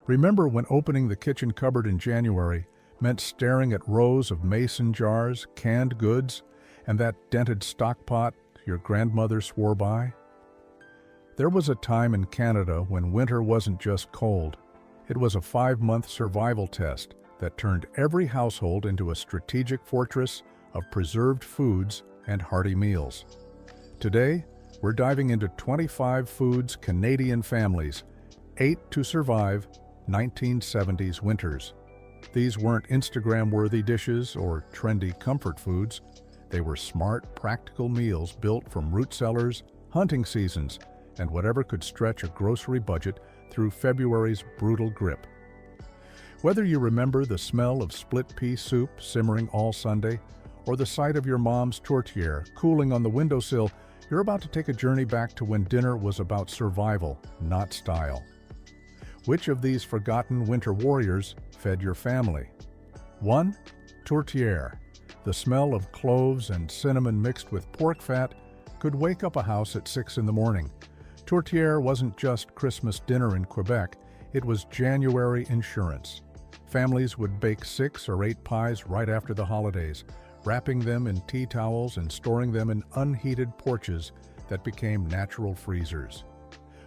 Remember when opening the kitchen cupboard in January meant staring at rows of mason jars, canned goods, and that dented stock pot your grandmother swore by? There was a time in Canada when winter wasn't just cold. It was a 5-month survival test that turned every household into a strategic fortress of preserved foods and hearty meals. Today, we're diving into 25 foods Canadian families ate to survive 1970s winters. These weren't Instagram-worthy dishes or trendy comfort foods. They were smart, practical meals built from root cellars, hunting seasons, and whatever could stretch a grocery budget through February's brutal grip. Whether you remember the smell of split pea soup simmering all Sunday, or the sight of your mom's tortiere cooling on the windowsill, you're about to take a journey back to when dinner was about survival, not style. Which of these forgotten winter warriors fed your family? 1. Tortiere. The smell of cloves and cinnamon mixed with pork fat could wake up a house at 6 in the morning. Tortiere wasn't just Christmas dinner in Quebec, it was January insurance. Families would bake 6 or 8 pies right after the holidays, wrapping them in tea towels and storing them in unheated porches that became natural freezers.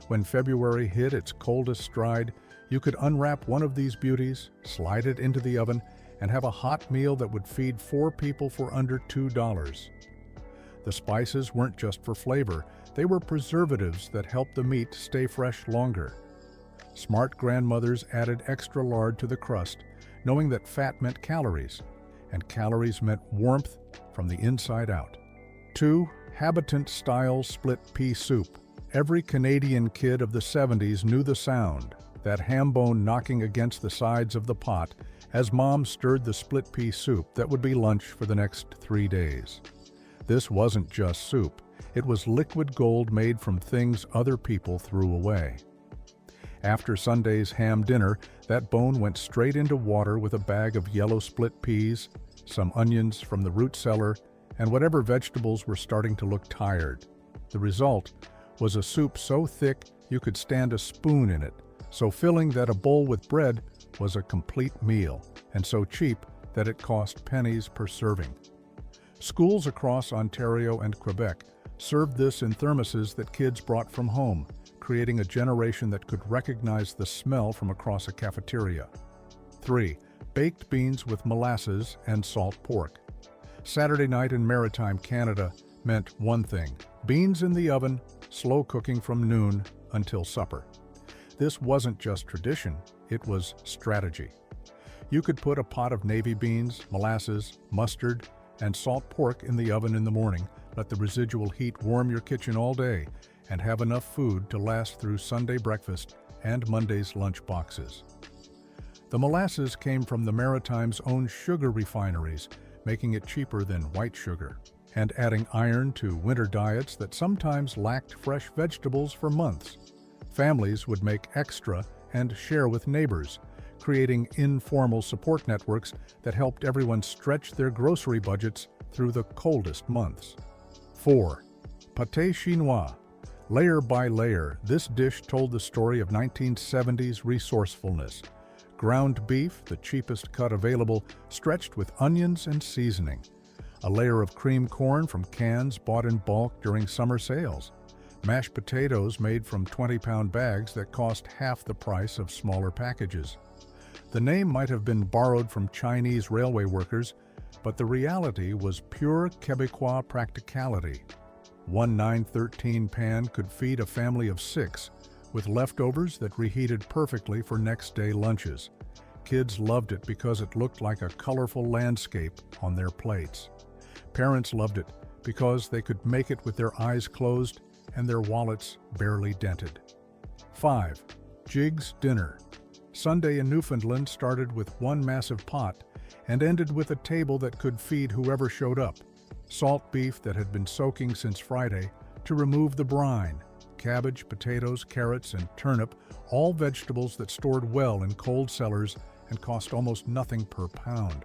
When February hit its coldest stride, you could unwrap one of these beauties, slide it into the oven, and have a hot meal that would feed 4 people for under $2. The spices weren't just for flavor, they were preservatives that helped the meat stay fresh longer. Smart grandmothers added extra lard to the crust, knowing that fat meant calories, and calories meant warmth from the inside out. 2. Habitant-style split pea soup. Every Canadian kid of the 70s knew the sound, that ham bone knocking against the sides of the pot as Mom stirred the split pea soup that would be lunch for the next 3 days. This wasn't just soup, it was liquid gold made from things other people threw away. After Sunday's ham dinner, that bone went straight into water with a bag of yellow split peas, some onions from the root cellar, and whatever vegetables were starting to look tired. The result was a soup so thick you could stand a spoon in it, so filling that a bowl with bread was a complete meal, and so cheap that it cost pennies per serving. Schools across Ontario and Quebec served this in thermoses that kids brought from home, creating a generation that could recognize the smell from across a cafeteria. 3. Baked beans with molasses and salt pork. Saturday night in Maritime, Canada meant one thing: beans in the oven, slow cooking from noon until supper. This wasn't just tradition, it was strategy. You could put a pot of navy beans, molasses, mustard, and salt pork in the oven in the morning, let the residual heat warm your kitchen all day, and have enough food to last through Sunday breakfast and Monday's lunch boxes. The molasses came from the Maritime's own sugar refineries, making it cheaper than white sugar, and adding iron to winter diets that sometimes lacked fresh vegetables for months. Families would make extra and share with neighbors, creating informal support networks that helped everyone stretch their grocery budgets through the coldest months. 4. Pate chinois. Layer by layer, this dish told the story of 1970s resourcefulness. Ground beef, the cheapest cut available, stretched with onions and seasoning. A layer of cream corn from cans bought in bulk during summer sales. Mashed potatoes made from 20-pound bags that cost half the price of smaller packages. The name might have been borrowed from Chinese railway workers, but the reality was pure Quebecois practicality. One 913 pan could feed a family of 6, with leftovers that reheated perfectly for next day lunches. Kids loved it because it looked like a colorful landscape on their plates. Parents loved it because they could make it with their eyes closed and their wallets barely dented. 5. Jigs dinner. Sunday in Newfoundland started with one massive pot and ended with a table that could feed whoever showed up. Salt beef that had been soaking since Friday to remove the brine. Cabbage, potatoes, carrots, and turnip, all vegetables that stored well in cold cellars and cost almost nothing per pound.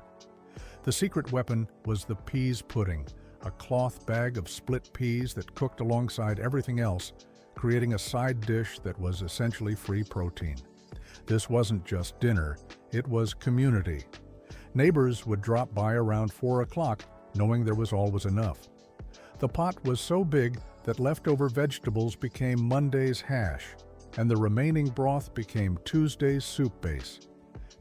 The secret weapon was the peas pudding, a cloth bag of split peas that cooked alongside everything else, creating a side dish that was essentially free protein. This wasn't just dinner, it was community. Neighbors would drop by around 4 o'clock, knowing there was always enough. The pot was so big that leftover vegetables became Monday's hash, and the remaining broth became Tuesday's soup base.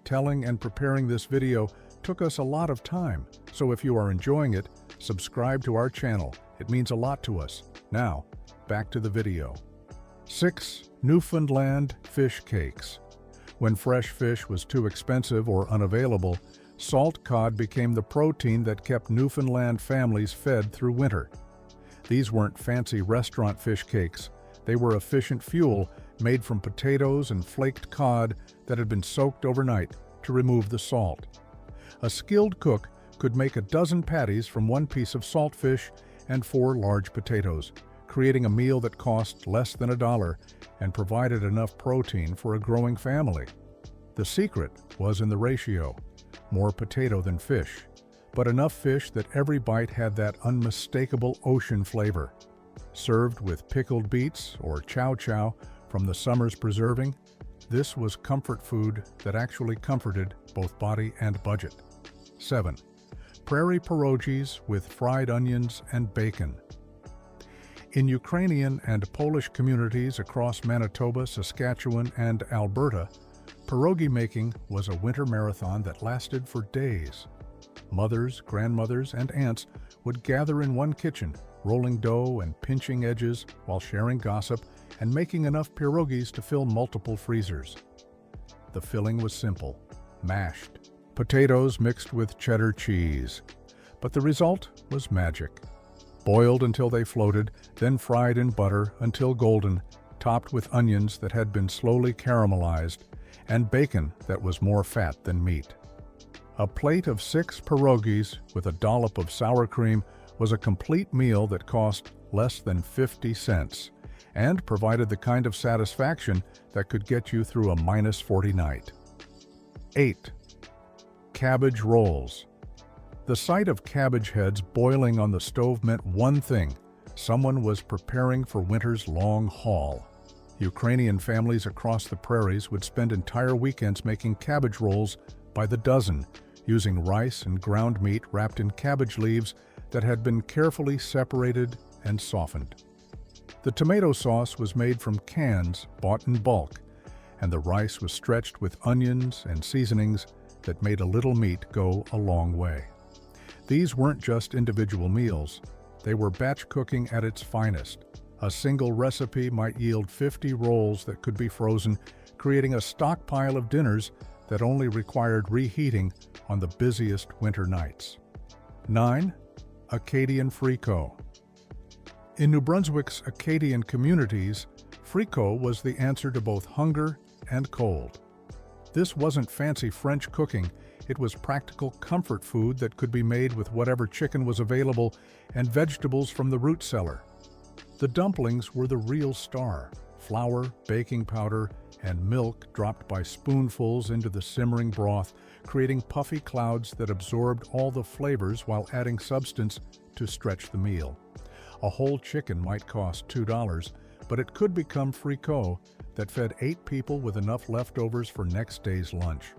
Telling and preparing this video took us a lot of time, so if you are enjoying it, subscribe to our channel. It means a lot to us. Now, back to the video. 6. Newfoundland fish cakes. When fresh fish was too expensive or unavailable, salt cod became the protein that kept Newfoundland families fed through winter. These weren't fancy restaurant fish cakes. They were efficient fuel made from potatoes and flaked cod that had been soaked overnight to remove the salt. A skilled cook could make a dozen patties from one piece of saltfish and 4 large potatoes, creating a meal that cost less than $1 and provided enough protein for a growing family. The secret was in the ratio: more potato than fish, but enough fish that every bite had that unmistakable ocean flavor. Served with pickled beets or chow chow from the summer's preserving, this was comfort food that actually comforted both body and budget. 7. Prairie perogies with fried onions and bacon. In Ukrainian and Polish communities across Manitoba, Saskatchewan, and Alberta, pierogi making was a winter marathon that lasted for days. Mothers, grandmothers, and aunts would gather in one kitchen, rolling dough and pinching edges while sharing gossip and making enough pierogies to fill multiple freezers. The filling was simple: mashed potatoes mixed with cheddar cheese. But the result was magic. Boiled until they floated, then fried in butter until golden, topped with onions that had been slowly caramelized, and bacon that was more fat than meat. A plate of 6 pierogies with a dollop of sour cream was a complete meal that cost less than 50 cents and provided the kind of satisfaction that could get you through a -40 night. 8. Cabbage rolls. The sight of cabbage heads boiling on the stove meant one thing: someone was preparing for winter's long haul. Ukrainian families across the prairies would spend entire weekends making cabbage rolls by the dozen, using rice and ground meat wrapped in cabbage leaves that had been carefully separated and softened. The tomato sauce was made from cans bought in bulk, and the rice was stretched with onions and seasonings that made a little meat go a long way. These weren't just individual meals, they were batch cooking at its finest. A single recipe might yield 50 rolls that could be frozen, creating a stockpile of dinners that only required reheating on the busiest winter nights. 9. Acadian fricot. In New Brunswick's Acadian communities, fricot was the answer to both hunger and cold. This wasn't fancy French cooking, it was practical comfort food that could be made with whatever chicken was available and vegetables from the root cellar. The dumplings were the real star: flour, baking powder, and milk dropped by spoonfuls into the simmering broth, creating puffy clouds that absorbed all the flavors while adding substance to stretch the meal. A whole chicken might cost $2, but it could become fricot that fed 8 people with enough leftovers for next day's lunch.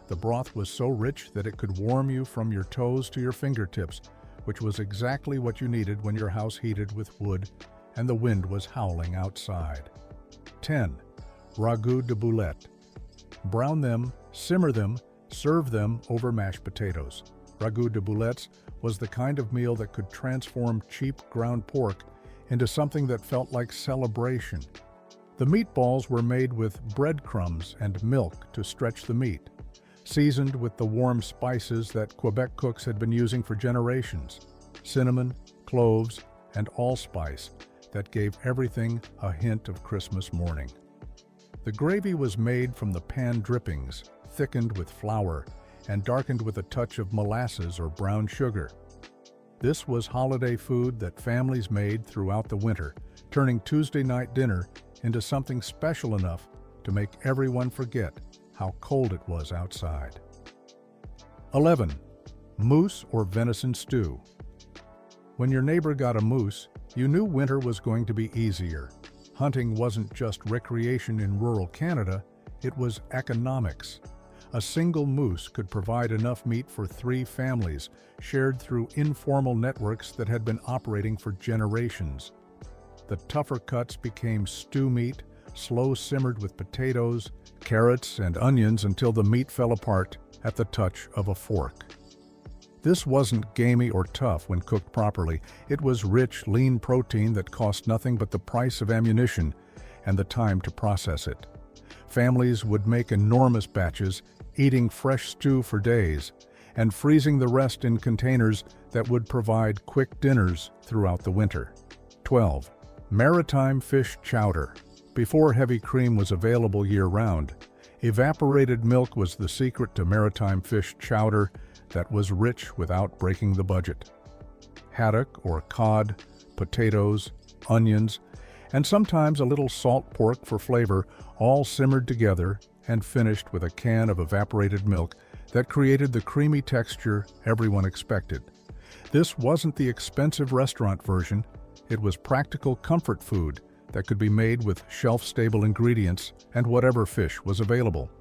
The broth was so rich that it could warm you from your toes to your fingertips, which was exactly what you needed when your house heated with wood and the wind was howling outside. 10. Ragout de boulettes. Brown them, simmer them, serve them over mashed potatoes. Ragout de boulettes was the kind of meal that could transform cheap ground pork into something that felt like celebration. The meatballs were made with breadcrumbs and milk to stretch the meat, seasoned with the warm spices that Quebec cooks had been using for generations: cinnamon, cloves, and allspice that gave everything a hint of Christmas morning. The gravy was made from the pan drippings, thickened with flour, and darkened with a touch of molasses or brown sugar. This was holiday food that families made throughout the winter, turning Tuesday night dinner into something special enough to make everyone forget how cold it was outside. 11. Moose or venison stew. When your neighbor got a moose, you knew winter was going to be easier. Hunting wasn't just recreation in rural Canada, it was economics. A single moose could provide enough meat for 3 families, shared through informal networks that had been operating for generations. The tougher cuts became stew meat, slow simmered with potatoes, carrots, and onions until the meat fell apart at the touch of a fork. This wasn't gamey or tough when cooked properly. It was rich, lean protein that cost nothing but the price of ammunition and the time to process it. Families would make enormous batches, eating fresh stew for days, and freezing the rest in containers that would provide quick dinners throughout the winter. 12. Maritime fish chowder. Before heavy cream was available year-round, evaporated milk was the secret to maritime fish chowder that was rich without breaking the budget. Haddock or cod, potatoes, onions, and sometimes a little salt pork for flavor, all simmered together and finished with a can of evaporated milk that created the creamy texture everyone expected. This wasn't the expensive restaurant version. It was practical comfort food that could be made with shelf-stable ingredients and whatever fish was available.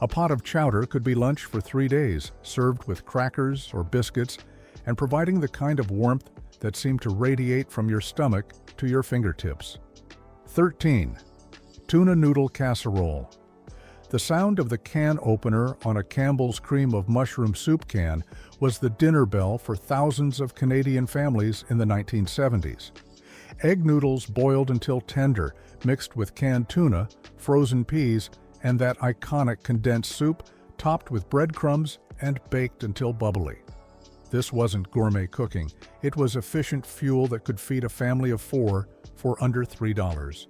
A pot of chowder could be lunch for 3 days, served with crackers or biscuits, and providing the kind of warmth that seemed to radiate from your stomach to your fingertips. 13. Tuna noodle casserole. The sound of the can opener on a Campbell's cream of mushroom soup can was the dinner bell for thousands of Canadian families in the 1970s. Egg noodles boiled until tender, mixed with canned tuna, frozen peas, and that iconic condensed soup topped with breadcrumbs and baked until bubbly. This wasn't gourmet cooking. It was efficient fuel that could feed a family of 4 for under $3.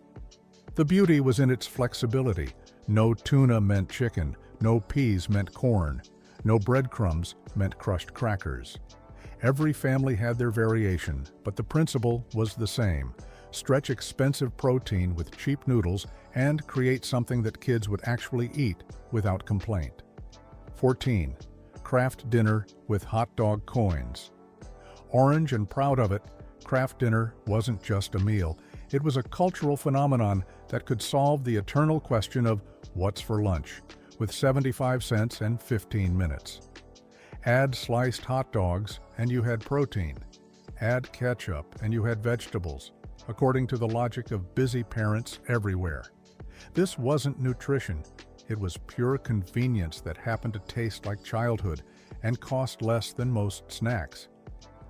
The beauty was in its flexibility. No tuna meant chicken, no peas meant corn, no breadcrumbs meant crushed crackers. Every family had their variation, but the principle was the same. Stretch expensive protein with cheap noodles and create something that kids would actually eat without complaint. 14. Kraft dinner with hot dog coins. Orange and proud of it, Kraft dinner wasn't just a meal. It was a cultural phenomenon that could solve the eternal question of what's for lunch, with 75 cents and 15 minutes. Add sliced hot dogs and you had protein. Add ketchup and you had vegetables, according to the logic of busy parents everywhere. This wasn't nutrition. It was pure convenience that happened to taste like childhood and cost less than most snacks.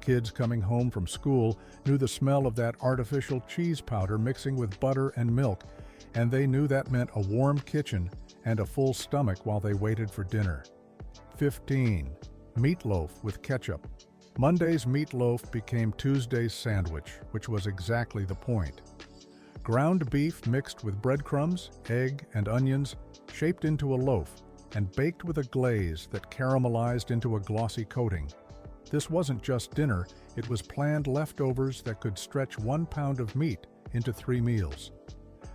Kids coming home from school knew the smell of that artificial cheese powder mixing with butter and milk, and they knew that meant a warm kitchen and a full stomach while they waited for dinner. 15. Meatloaf with ketchup. Monday's meatloaf became Tuesday's sandwich, which was exactly the point. Ground beef mixed with breadcrumbs, egg, and onions, shaped into a loaf, and baked with a glaze that caramelized into a glossy coating. This wasn't just dinner, it was planned leftovers that could stretch 1 pound of meat into 3 meals.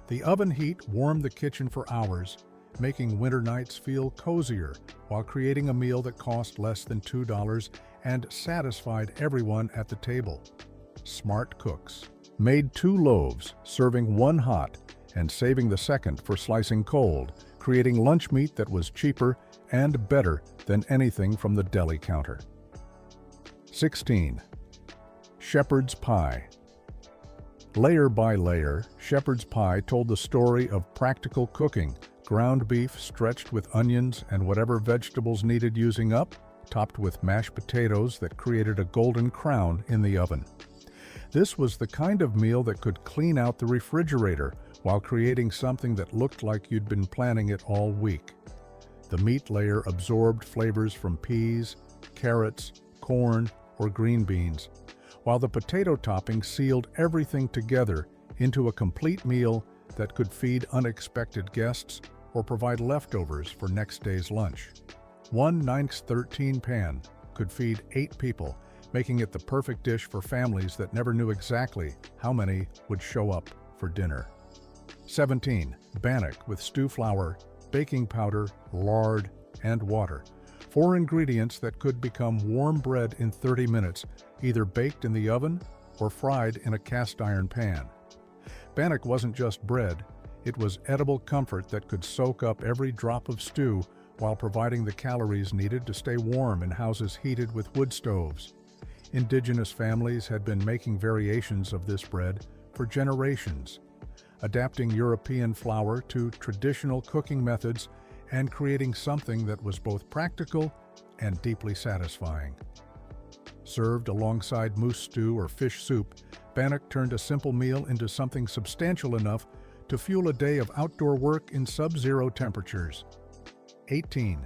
The oven heat warmed the kitchen for hours, making winter nights feel cozier while creating a meal that cost less than $2 and satisfied everyone at the table. Smart cooks made 2 loaves, serving 1 hot and saving the second for slicing cold, creating lunch meat that was cheaper and better than anything from the deli counter. 16. Shepherd's pie. Layer by layer, shepherd's pie told the story of practical cooking. Ground beef stretched with onions and whatever vegetables needed using up, topped with mashed potatoes that created a golden crown in the oven. This was the kind of meal that could clean out the refrigerator while creating something that looked like you'd been planning it all week. The meat layer absorbed flavors from peas, carrots, corn, or green beans, while the potato topping sealed everything together into a complete meal that could feed unexpected guests or provide leftovers for next day's lunch. 1 9x13 pan could feed 8 people, making it the perfect dish for families that never knew exactly how many would show up for dinner. 17. Bannock with stew flour, baking powder, lard, and water. 4 ingredients that could become warm bread in 30 minutes, either baked in the oven or fried in a cast iron pan. Bannock wasn't just bread, It was edible comfort that could soak up every drop of stew while providing the calories needed to stay warm in houses heated with wood stoves. Indigenous families had been making variations of this bread for generations, adapting European flour to traditional cooking methods and creating something that was both practical and deeply satisfying. Served alongside moose stew or fish soup, Bannock turned a simple meal into something substantial enough to fuel a day of outdoor work in sub-zero temperatures. 18.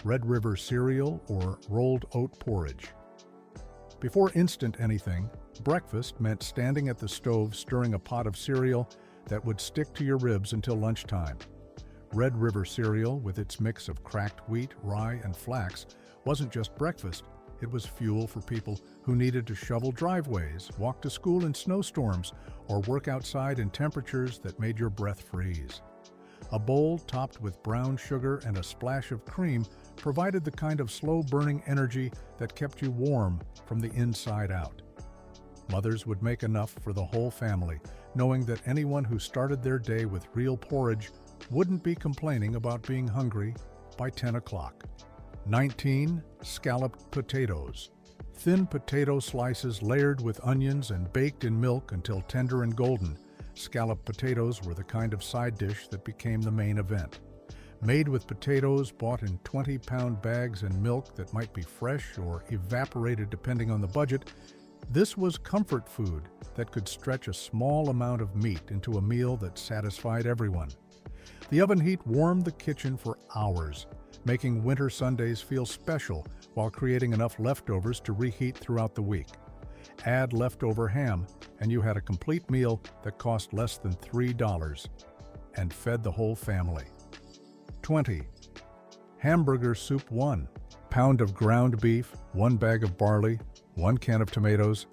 Red River cereal or rolled oat porridge. Before instant anything, breakfast meant standing at the stove stirring a pot of cereal that would stick to your ribs until lunchtime. Red River cereal, with its mix of cracked wheat, rye, and flax, wasn't just breakfast. It was fuel for people who needed to shovel driveways, walk to school in snowstorms, or work outside in temperatures that made your breath freeze. A bowl topped with brown sugar and a splash of cream provided the kind of slow-burning energy that kept you warm from the inside out. Mothers would make enough for the whole family, knowing that anyone who started their day with real porridge wouldn't be complaining about being hungry by 10 o'clock. 19. Scalloped potatoes. Thin potato slices layered with onions and baked in milk until tender and golden. Scalloped potatoes were the kind of side dish that became the main event. Made with potatoes bought in 20-pound bags and milk that might be fresh or evaporated depending on the budget, this was comfort food that could stretch a small amount of meat into a meal that satisfied everyone. The oven heat warmed the kitchen for hours, making winter Sundays feel special while creating enough leftovers to reheat throughout the week. Add leftover ham, and you had a complete meal that cost less than $3 and fed the whole family. 20. Hamburger soup. 1 pound of ground beef, 1 bag of barley, 1 can of tomatoes,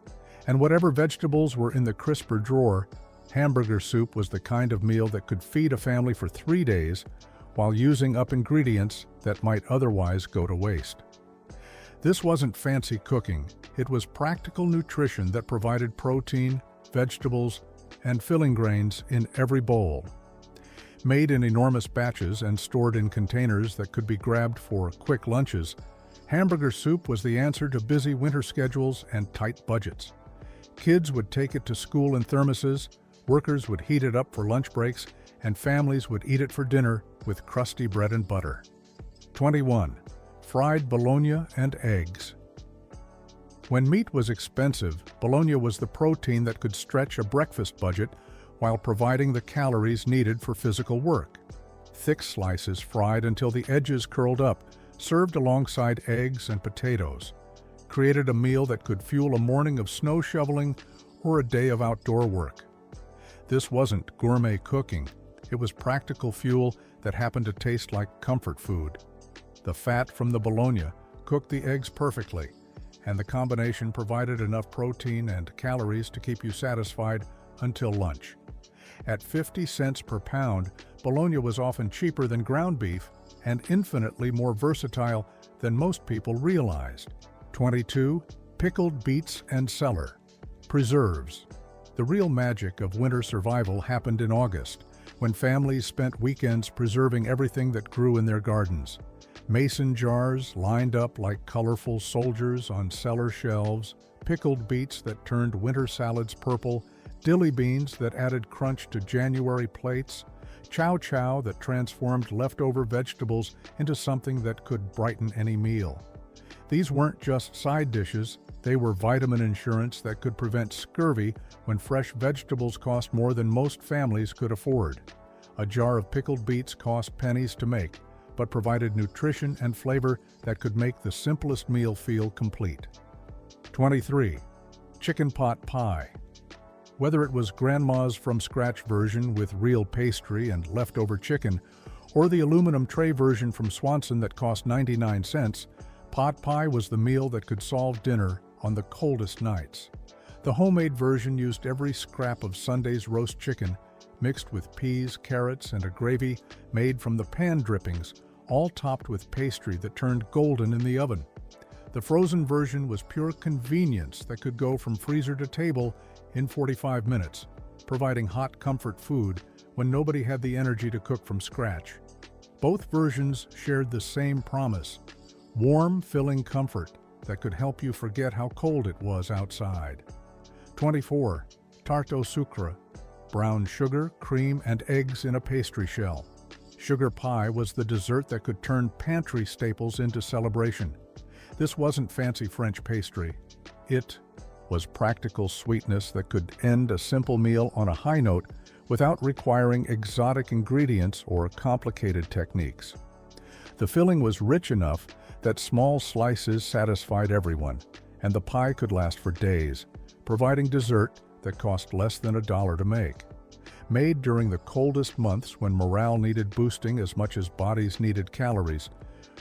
and whatever vegetables were in the crisper drawer. Hamburger soup was the kind of meal that could feed a family for 3 days while using up ingredients that might otherwise go to waste. This wasn't fancy cooking, it was practical nutrition that provided protein, vegetables, and filling grains in every bowl. Made in enormous batches and stored in containers that could be grabbed for quick lunches, hamburger soup was the answer to busy winter schedules and tight budgets. Kids would take it to school in thermoses, workers would heat it up for lunch breaks, and families would eat it for dinner with crusty bread and butter. 21. Fried bologna and eggs. When meat was expensive, bologna was the protein that could stretch a breakfast budget while providing the calories needed for physical work. Thick slices fried until the edges curled up, served alongside eggs and potatoes, created a meal that could fuel a morning of snow shoveling or a day of outdoor work. This wasn't gourmet cooking, it was practical fuel that happened to taste like comfort food. The fat from the bologna cooked the eggs perfectly, and the combination provided enough protein and calories to keep you satisfied until lunch. At 50 cents per pound, bologna was often cheaper than ground beef and infinitely more versatile than most people realized. 22. Pickled beets and celery. Preserves. The real magic of winter survival happened in August, when families spent weekends preserving everything that grew in their gardens. Mason jars lined up like colorful soldiers on cellar shelves, pickled beets that turned winter salads purple, dilly beans that added crunch to January plates, chow that transformed leftover vegetables into something that could brighten any meal. These weren't just side dishes, they were vitamin insurance that could prevent scurvy when fresh vegetables cost more than most families could afford. A jar of pickled beets cost pennies to make, but provided nutrition and flavor that could make the simplest meal feel complete. 23. Chicken pot pie. Whether it was Grandma's from-scratch version with real pastry and leftover chicken, or the aluminum tray version from Swanson that cost 99 cents, pot pie was the meal that could solve dinner on the coldest nights. The homemade version used every scrap of Sunday's roast chicken, mixed with peas, carrots, and a gravy made from the pan drippings, all topped with pastry that turned golden in the oven. The frozen version was pure convenience that could go from freezer to table in 45 minutes, providing hot comfort food when nobody had the energy to cook from scratch. Both versions shared the same promise: warm, filling comfort that could help you forget how cold it was outside. 24. Tarte au sucre, brown sugar, cream, and eggs in a pastry shell. Sugar pie was the dessert that could turn pantry staples into celebration. This wasn't fancy French pastry. It was practical sweetness that could end a simple meal on a high note without requiring exotic ingredients or complicated techniques. The filling was rich enough that small slices satisfied everyone, and the pie could last for days, providing dessert that cost less than $1 to make. Made during the coldest months when morale needed boosting as much as bodies needed calories,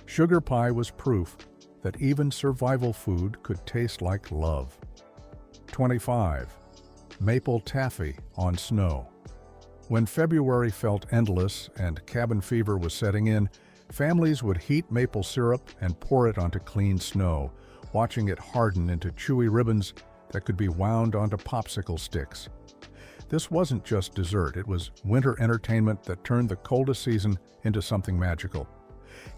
sugar pie was proof that even survival food could taste like love. 25. Maple taffy on snow. When February felt endless and cabin fever was setting in, families would heat maple syrup and pour it onto clean snow, watching it harden into chewy ribbons that could be wound onto popsicle sticks. This wasn't just dessert, it was winter entertainment that turned the coldest season into something magical.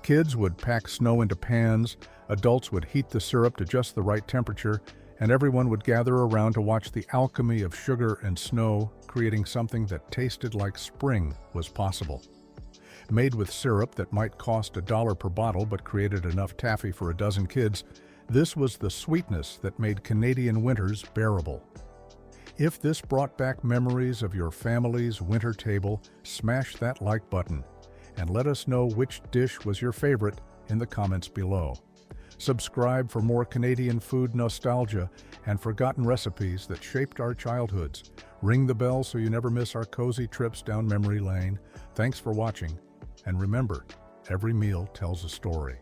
Kids would pack snow into pans, adults would heat the syrup to just the right temperature, and everyone would gather around to watch the alchemy of sugar and snow, creating something that tasted like spring was possible. Made with syrup that might cost $1 per bottle but created enough taffy for a dozen kids, this was the sweetness that made Canadian winters bearable. If this brought back memories of your family's winter table, smash that like button and let us know which dish was your favorite in the comments below. Subscribe for more Canadian food nostalgia and forgotten recipes that shaped our childhoods. Ring the bell so you never miss our cozy trips down memory lane. Thanks for watching, and remember, every meal tells a story.